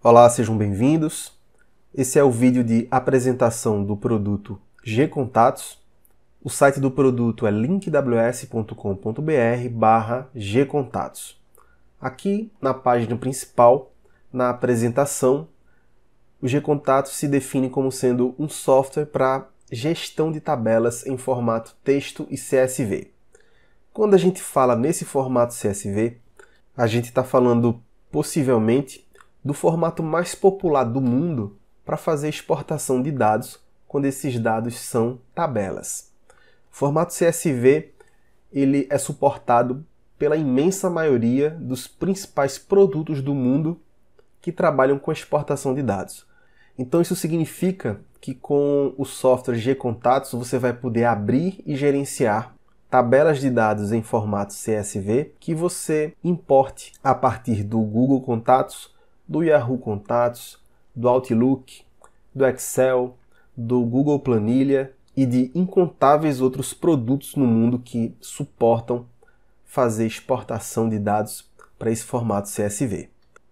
Olá, sejam bem-vindos. Esse é o vídeo de apresentação do produto Gcontatos. O site do produto é linkws.com.br/gcontatos. Aqui na página principal, na apresentação, o Gcontatos se define como sendo um software para gestão de tabelas em formato texto e CSV. Quando a gente fala nesse formato CSV, a gente está falando possivelmente do formato mais popular do mundo para fazer exportação de dados quando esses dados são tabelas. O formato CSV ele é suportado pela imensa maioria dos principais produtos do mundo que trabalham com exportação de dados. Então isso significa que com o software Gcontatos você vai poder abrir e gerenciar tabelas de dados em formato CSV que você importe a partir do Google Contatos, do Yahoo Contatos, do Outlook, do Excel, do Google Planilha e de incontáveis outros produtos no mundo que suportam fazer exportação de dados para esse formato CSV.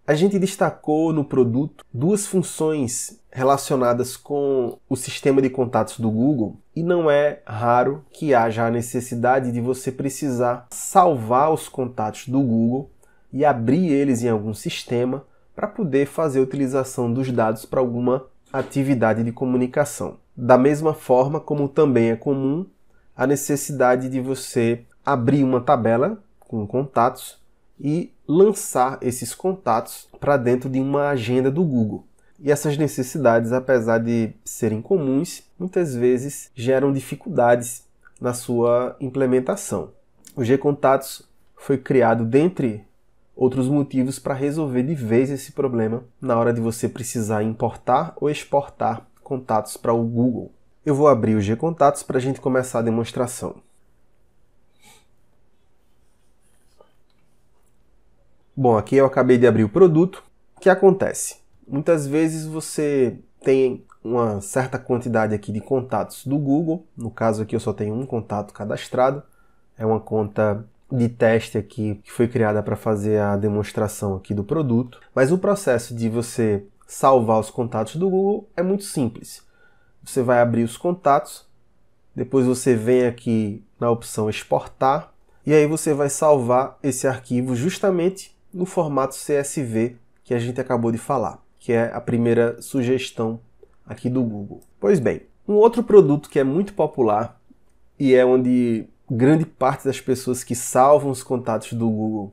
A gente destacou no produto duas funções relacionadas com o sistema de contatos do Google e não é raro que haja a necessidade de você precisar salvar os contatos do Google e abrir eles em algum sistema para poder fazer a utilização dos dados para alguma atividade de comunicação. Da mesma forma como também é comum a necessidade de você abrir uma tabela com contatos e lançar esses contatos para dentro de uma agenda do Google. E essas necessidades, apesar de serem comuns, muitas vezes geram dificuldades na sua implementação. O Gcontatos foi criado, dentre outros motivos, para resolver de vez esse problema na hora de você precisar importar ou exportar contatos para o Google. Eu vou abrir o Gcontatos para a gente começar a demonstração. Bom, aqui eu acabei de abrir o produto. O que acontece? Muitas vezes você tem uma certa quantidade aqui de contatos do Google. No caso aqui eu só tenho um contato cadastrado. É uma conta de teste aqui que foi criada para fazer a demonstração aqui do produto. Mas o processo de você salvar os contatos do Google é muito simples. Você vai abrir os contatos, depois você vem aqui na opção exportar e aí você vai salvar esse arquivo justamente no formato CSV que a gente acabou de falar, que é a primeira sugestão aqui do Google. Pois bem, um outro produto que é muito popular e é onde grande parte das pessoas que salvam os contatos do Google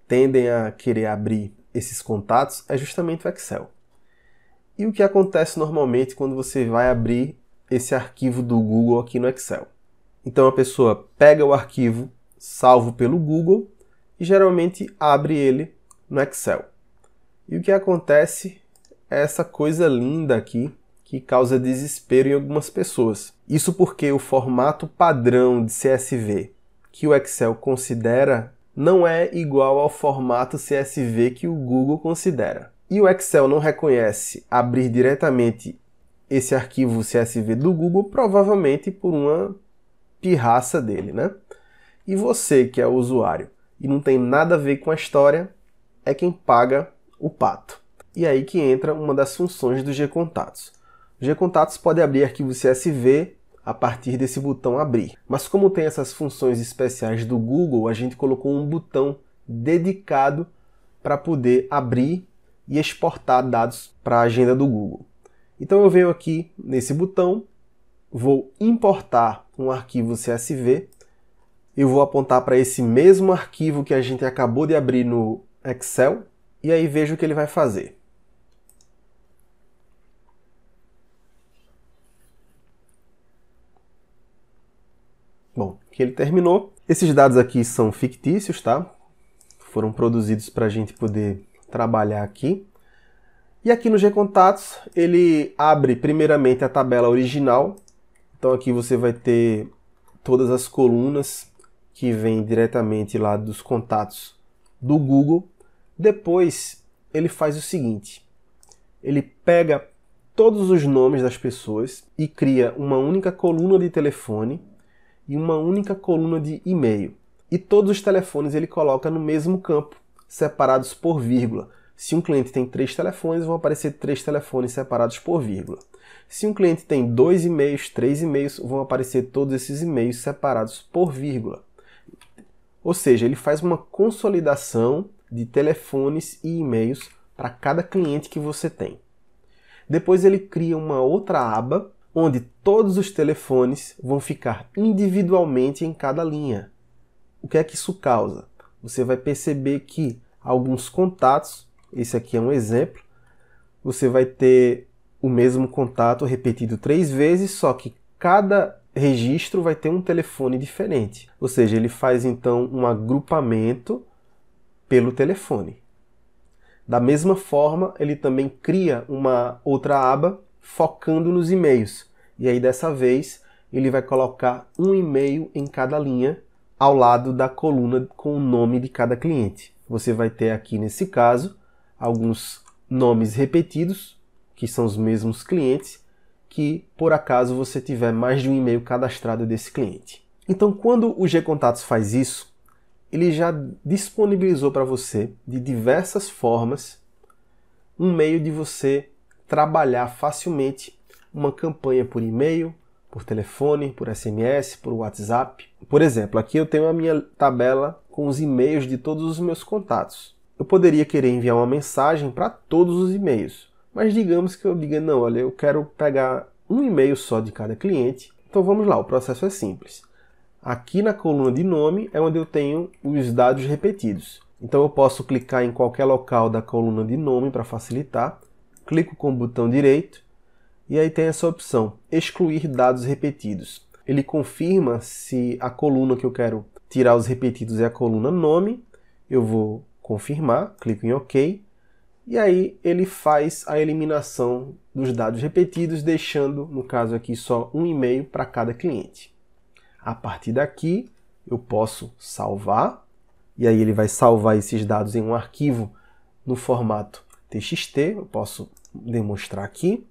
tendem a querer abrir esses contatos é justamente o Excel. E o que acontece normalmente quando você vai abrir esse arquivo do Google aqui no Excel? Então a pessoa pega o arquivo salvo pelo Google e geralmente abre ele no Excel. E o que acontece é essa coisa linda aqui que causa desespero em algumas pessoas. Isso porque o formato padrão de CSV que o Excel considera não é igual ao formato CSV que o Google considera. E o Excel não reconhece abrir diretamente esse arquivo CSV do Google, provavelmente por uma pirraça dele, né? E você, que é o usuário e não tem nada a ver com a história, é quem paga o pato. E aí que entra uma das funções do Gcontatos. O Gcontatos pode abrir arquivo CSV a partir desse botão abrir. Mas como tem essas funções especiais do Google, a gente colocou um botão dedicado para poder abrir e exportar dados para a agenda do Google. Então eu venho aqui nesse botão, vou importar um arquivo CSV, eu vou apontar para esse mesmo arquivo que a gente acabou de abrir no Excel, e aí vejo o que ele vai fazer. Bom, que ele terminou. Esses dados aqui são fictícios, tá? Foram produzidos para a gente poder trabalhar aqui. E aqui no Gcontatos, ele abre primeiramente a tabela original. Então aqui você vai ter todas as colunas que vêm diretamente lá dos contatos do Google. Depois ele faz o seguinte, ele pega todos os nomes das pessoas e cria uma única coluna de telefone e uma única coluna de e-mail. E todos os telefones ele coloca no mesmo campo, separados por vírgula. Se um cliente tem 3 telefones, vão aparecer 3 telefones separados por vírgula. Se um cliente tem 2 e-mails, 3 e-mails, vão aparecer todos esses e-mails separados por vírgula. Ou seja, ele faz uma consolidação de telefones e e-mails para cada cliente que você tem. Depois ele cria uma outra aba onde todos os telefones vão ficar individualmente em cada linha. O que é que isso causa? Você vai perceber que alguns contatos, esse aqui é um exemplo, você vai ter o mesmo contato repetido 3 vezes, só que cada registro vai ter um telefone diferente. Ou seja, ele faz então um agrupamento pelo telefone. Da mesma forma, ele também cria uma outra aba focando nos e-mails. E aí, dessa vez, ele vai colocar um e-mail em cada linha ao lado da coluna com o nome de cada cliente. Você vai ter aqui, nesse caso, alguns nomes repetidos, que são os mesmos clientes, que, por acaso, você tiver mais de um e-mail cadastrado desse cliente. Então, quando o Gcontatos faz isso, ele já disponibilizou para você, de diversas formas, um meio de você trabalhar facilmente uma campanha por e-mail, por telefone, por SMS, por WhatsApp. Por exemplo, aqui eu tenho a minha tabela com os e-mails de todos os meus contatos. Eu poderia querer enviar uma mensagem para todos os e-mails, mas digamos que eu diga, não, olha, eu quero pegar um e-mail só de cada cliente. Então vamos lá, o processo é simples. Aqui na coluna de nome é onde eu tenho os dados repetidos. Então eu posso clicar em qualquer local da coluna de nome para facilitar. Clico com o botão direito e aí tem essa opção, excluir dados repetidos. Ele confirma se a coluna que eu quero tirar os repetidos é a coluna nome. Eu vou confirmar, clico em OK. E aí ele faz a eliminação dos dados repetidos, deixando, no caso aqui, só um e-mail para cada cliente. A partir daqui, eu posso salvar, e aí ele vai salvar esses dados em um arquivo no formato TXT. Eu posso demonstrar aqui.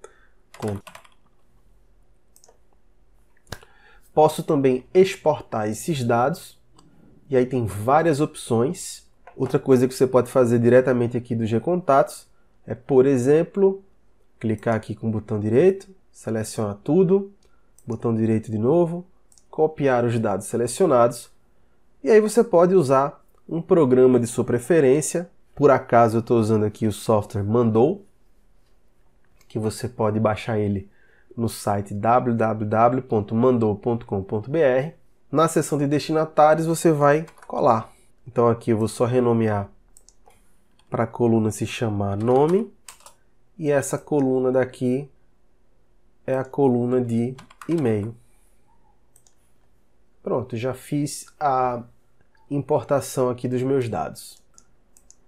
Posso também exportar esses dados, e aí tem várias opções. Outra coisa que você pode fazer diretamente aqui do Gcontatos é, por exemplo, clicar aqui com o botão direito, seleciona tudo, botão direito de novo, copiar os dados selecionados, e aí você pode usar um programa de sua preferência. Por acaso eu estou usando aqui o software Mandou, que você pode baixar ele no site www.mandou.com.br. Na seção de destinatários você vai colar. Então aqui eu vou só renomear para a coluna se chamar nome, e essa coluna daqui é a coluna de e-mail. Pronto, já fiz a importação aqui dos meus dados.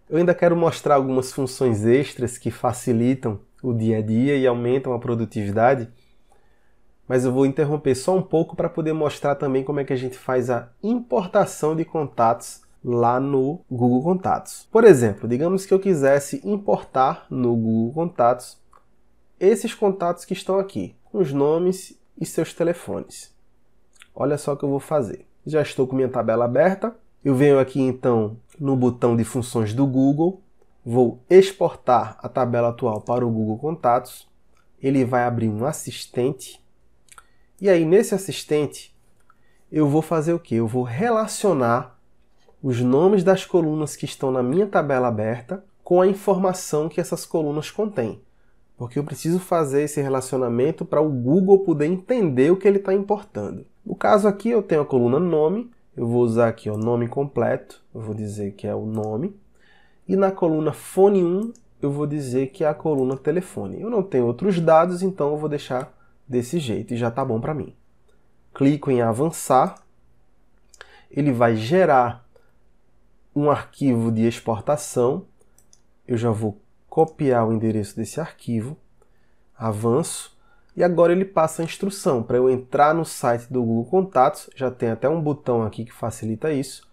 Eu ainda quero mostrar algumas funções extras que facilitam o dia a dia e aumentam a produtividade, mas eu vou interromper só um pouco para poder mostrar também como é que a gente faz a importação de contatos lá no Google Contatos. Por exemplo, digamos que eu quisesse importar no Google Contatos esses contatos que estão aqui, com os nomes e seus telefones. Olha só o que eu vou fazer. Já estou com minha tabela aberta. Eu venho aqui então no botão de funções do Google, vou exportar a tabela atual para o Google Contatos. Ele vai abrir um assistente. E aí nesse assistente eu vou fazer o quê? Eu vou relacionar os nomes das colunas que estão na minha tabela aberta com a informação que essas colunas contêm. Porque eu preciso fazer esse relacionamento para o Google poder entender o que ele está importando. No caso aqui eu tenho a coluna nome, eu vou usar aqui o nome completo, eu vou dizer que é o nome. E na coluna fone 1 eu vou dizer que é a coluna telefone. Eu não tenho outros dados, então eu vou deixar desse jeito e já está bom para mim. Clico em avançar, ele vai gerar um arquivo de exportação. Eu já vou copiar o endereço desse arquivo, avanço, e agora ele passa a instrução para eu entrar no site do Google Contatos, já tem até um botão aqui que facilita isso,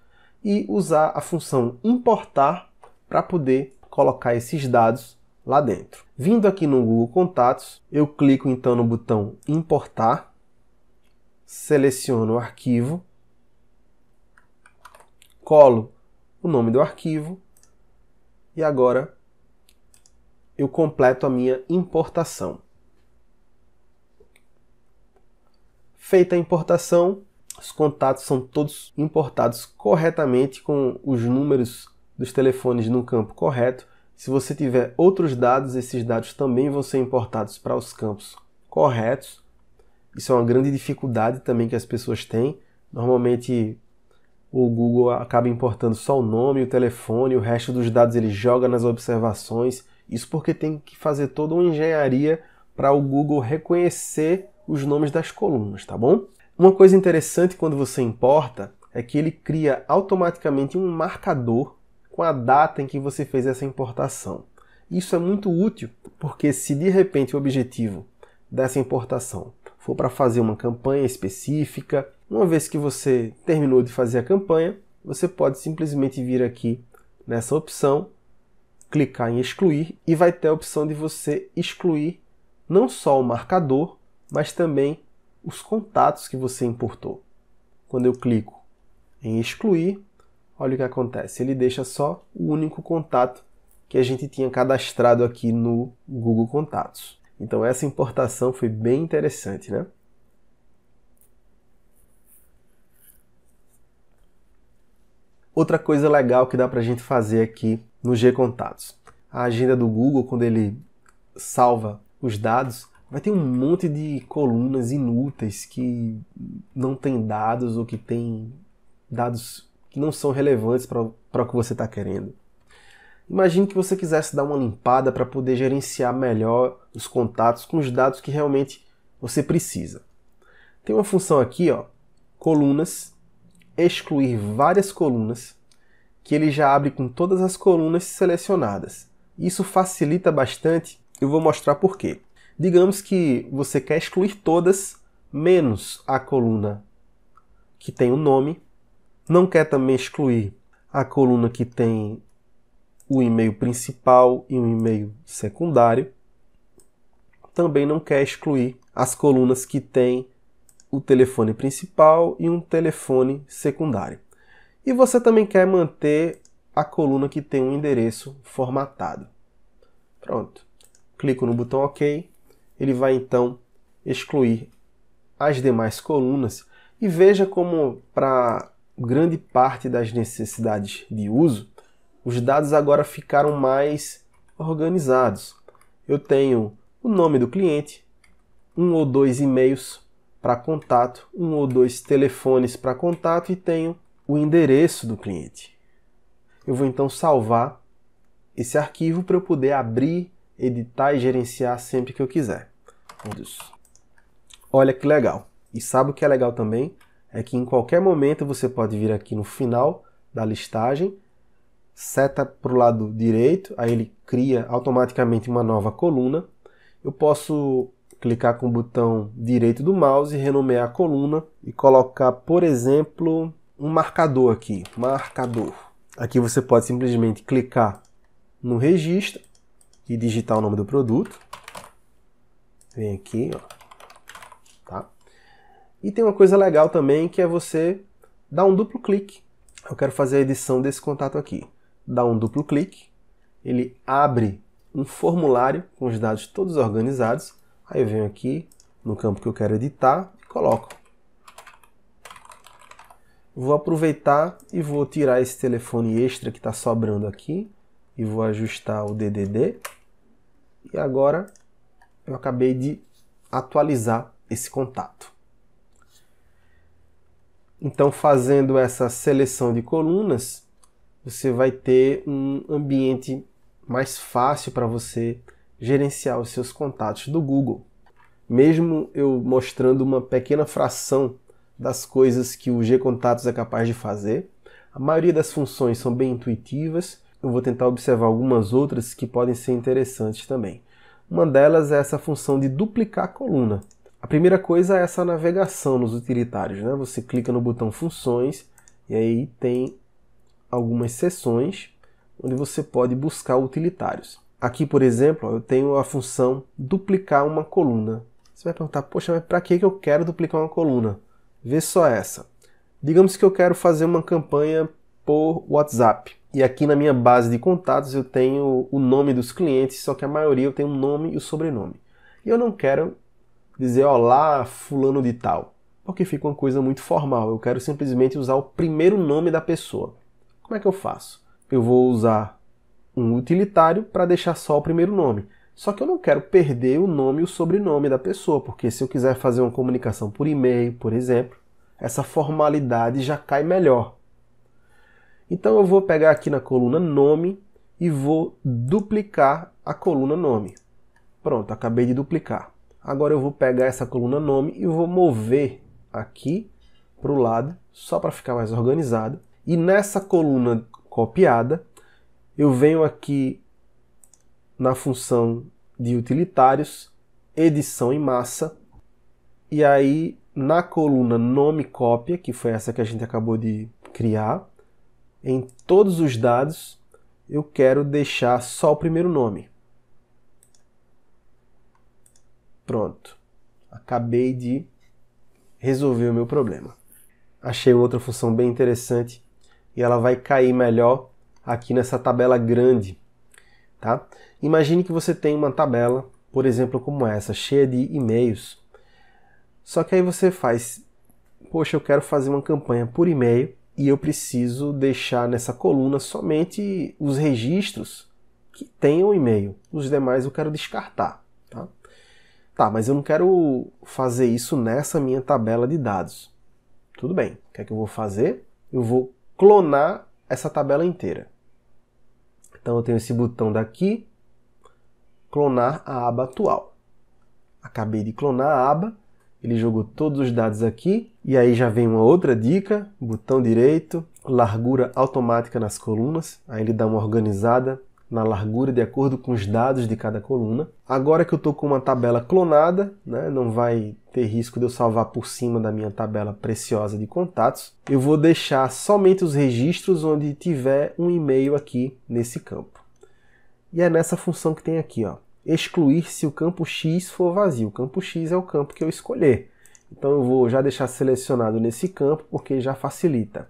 e usar a função importar para poder colocar esses dados lá dentro. Vindo aqui no Google Contatos, eu clico então no botão importar, seleciono o arquivo, colo o nome do arquivo e agora eu completo a minha importação. Feita a importação, os contatos são todos importados corretamente com os números dos telefones no campo correto. Se você tiver outros dados, esses dados também vão ser importados para os campos corretos. Isso é uma grande dificuldade também que as pessoas têm. Normalmente o Google acaba importando só o nome, o telefone, o resto dos dados ele joga nas observações. Isso porque tem que fazer toda uma engenharia para o Google reconhecer os nomes das colunas, tá bom? Uma coisa interessante quando você importa é que ele cria automaticamente um marcador com a data em que você fez essa importação. Isso é muito útil porque se de repente o objetivo dessa importação for para fazer uma campanha específica, uma vez que você terminou de fazer a campanha, você pode simplesmente vir aqui nessa opção, clicar em excluir e vai ter a opção de você excluir não só o marcador, mas também os contatos que você importou. Quando eu clico em excluir, olha o que acontece. Ele deixa só o único contato que a gente tinha cadastrado aqui no Google Contatos. Então essa importação foi bem interessante, né? Outra coisa legal que dá para a gente fazer aqui no G-Contatos. A agenda do Google, quando ele salva os dados, vai ter um monte de colunas inúteis que não tem dados ou que tem dados que não são relevantes para o que você está querendo. Imagine que você quisesse dar uma limpada para poder gerenciar melhor os contatos com os dados que realmente você precisa. Tem uma função aqui, ó, colunas, excluir várias colunas, que ele já abre com todas as colunas selecionadas. Isso facilita bastante, eu vou mostrar por quê. Digamos que você quer excluir todas, menos a coluna que tem o nome. Não quer também excluir a coluna que tem o e-mail principal e um e-mail secundário. Também não quer excluir as colunas que tem o telefone principal e um telefone secundário. E você também quer manter a coluna que tem um endereço formatado. Pronto. Clico no botão OK. Ele vai então excluir as demais colunas e veja como para grande parte das necessidades de uso, os dados agora ficaram mais organizados. Eu tenho o nome do cliente, 1 ou 2 e-mails para contato, 1 ou 2 telefones para contato e tenho o endereço do cliente. Eu vou então salvar esse arquivo para eu poder abrir, editar e gerenciar sempre que eu quiser. Olha que legal. E sabe o que é legal também? É que em qualquer momento você pode vir aqui no final da listagem, seta para o lado direito, aí ele cria automaticamente uma nova coluna. Eu posso clicar com o botão direito do mouse e renomear a coluna e colocar, por exemplo, um marcador aqui. Marcador. Aqui você pode simplesmente clicar no registro e digitar o nome do produto. Vem aqui, ó. Tá? E tem uma coisa legal também que é você dar um duplo clique. Eu quero fazer a edição desse contato aqui. Dá um duplo clique, ele abre um formulário com os dados todos organizados. Aí eu venho aqui no campo que eu quero editar e coloco. Vou aproveitar e vou tirar esse telefone extra que está sobrando aqui e vou ajustar o DDD. E agora eu acabei de atualizar esse contato. Então, fazendo essa seleção de colunas, você vai ter um ambiente mais fácil para você gerenciar os seus contatos do Google. Mesmo eu mostrando uma pequena fração das coisas que o G-Contatos é capaz de fazer, a maioria das funções são bem intuitivas. Eu vou tentar observar algumas outras que podem ser interessantes também. Uma delas é essa função de duplicar a coluna. A primeira coisa é essa navegação nos utilitários, né? Você clica no botão Funções e aí tem algumas seções onde você pode buscar utilitários. Aqui, por exemplo, eu tenho a função duplicar uma coluna. Você vai perguntar, poxa, mas para que eu quero duplicar uma coluna? Vê só essa. Digamos que eu quero fazer uma campanha por WhatsApp. E aqui na minha base de contatos eu tenho o nome dos clientes, só que a maioria eu tenho o nome e o sobrenome. E eu não quero dizer olá fulano de tal, porque fica uma coisa muito formal. Eu quero simplesmente usar o primeiro nome da pessoa. Como é que eu faço? Eu vou usar um utilitário para deixar só o primeiro nome. Só que eu não quero perder o nome e o sobrenome da pessoa, porque se eu quiser fazer uma comunicação por e-mail, por exemplo, essa formalidade já cai melhor. Então eu vou pegar aqui na coluna nome e vou duplicar a coluna nome. Pronto, acabei de duplicar. Agora eu vou pegar essa coluna nome e vou mover aqui para o lado, só para ficar mais organizado. E nessa coluna copiada, eu venho aqui na função de utilitários, edição em massa, e aí na coluna nome cópia, que foi essa que a gente acabou de criar, em todos os dados eu quero deixar só o primeiro nome. Pronto. Acabei de resolver o meu problema. Achei outra função bem interessante e ela vai cair melhor aqui nessa tabela grande. Tá? Imagine que você tem uma tabela, por exemplo, como essa, cheia de e-mails. Só que aí você faz, poxa, eu quero fazer uma campanha por e-mail e eu preciso deixar nessa coluna somente os registros que tenham e-mail. Os demais eu quero descartar. Tá, mas eu não quero fazer isso nessa minha tabela de dados. Tudo bem, o que é que eu vou fazer? Eu vou clonar essa tabela inteira. Então eu tenho esse botão daqui, clonar a aba atual. Acabei de clonar a aba, ele jogou todos os dados aqui, e aí já vem uma outra dica, botão direito, largura automática nas colunas, aí ele dá uma organizada na largura de acordo com os dados de cada coluna. Agora que eu estou com uma tabela clonada, né, não vai ter risco de eu salvar por cima da minha tabela preciosa de contatos, eu vou deixar somente os registros onde tiver um e-mail aqui nesse campo. E é nessa função que tem aqui, ó, excluir se o campo X for vazio. O campo X é o campo que eu escolher. Então eu vou já deixar selecionado nesse campo, porque já facilita.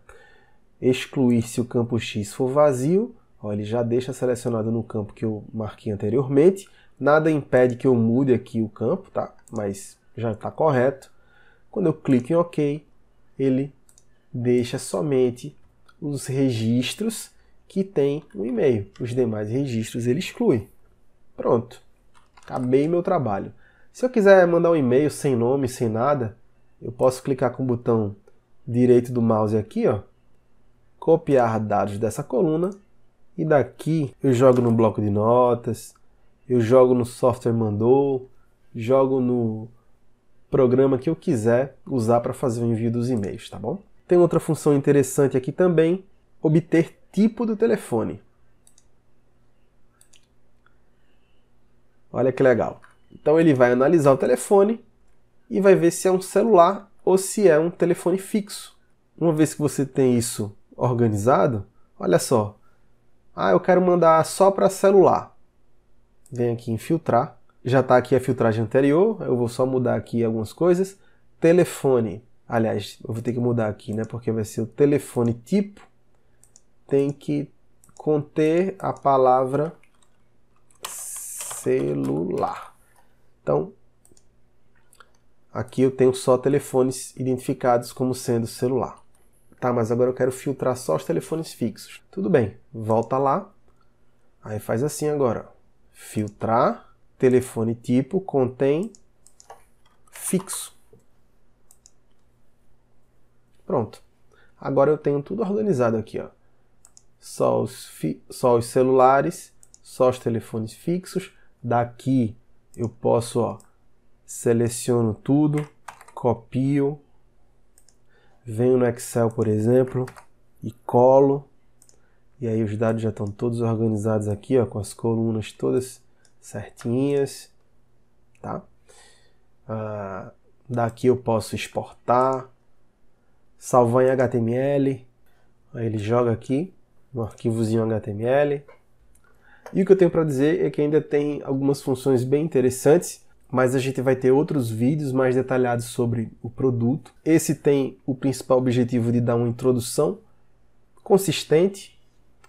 Excluir se o campo X for vazio. Ó, ele já deixa selecionado no campo que eu marquei anteriormente. Nada impede que eu mude aqui o campo, tá? Mas já está correto. Quando eu clico em OK, ele deixa somente os registros que tem o e-mail. Os demais registros ele exclui. Pronto. Acabei meu trabalho. Se eu quiser mandar um e-mail sem nome, sem nada, eu posso clicar com o botão direito do mouse aqui, ó, copiar dados dessa coluna. E daqui eu jogo no bloco de notas, eu jogo no software mandou, jogo no programa que eu quiser usar para fazer o envio dos e-mails, tá bom? Tem outra função interessante aqui também, obter tipo do telefone. Olha que legal. Então ele vai analisar o telefone e vai ver se é um celular ou se é um telefone fixo. Uma vez que você tem isso organizado, olha só. Ah, eu quero mandar só para celular. Vem aqui em filtrar. Já está aqui a filtragem anterior. Eu vou só mudar aqui algumas coisas. Telefone. Aliás, eu vou ter que mudar aqui, né? Porque vai ser o telefone tipo. Tem que conter a palavra celular. Então, aqui eu tenho só telefones identificados como sendo celular. Tá, mas agora eu quero filtrar só os telefones fixos. Tudo bem, volta lá. Aí faz assim agora. Filtrar, telefone tipo, contém fixo. Pronto. Agora eu tenho tudo organizado aqui, ó. Só os celulares, só os telefones fixos. Daqui eu posso, ó, seleciono tudo, copio, venho no Excel, por exemplo, e colo. E aí os dados já estão todos organizados aqui, ó, com as colunas todas certinhas, tá? Daqui eu posso exportar, salvar em HTML. Aí ele joga aqui um arquivozinho HTML. E o que eu tenho para dizer é que ainda tem algumas funções bem interessantes, mas a gente vai ter outros vídeos mais detalhados sobre o produto. Esse tem o principal objetivo de dar uma introdução consistente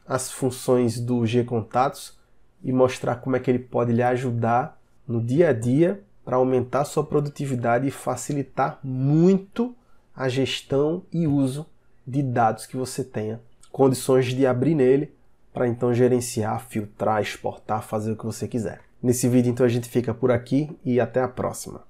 as funções do G-Contatos e mostrar como é que ele pode lhe ajudar no dia a dia para aumentar sua produtividade e facilitar muito a gestão e uso de dados que você tenha condições de abrir nele para então gerenciar, filtrar, exportar, fazer o que você quiser. Nesse vídeo então a gente fica por aqui e até a próxima.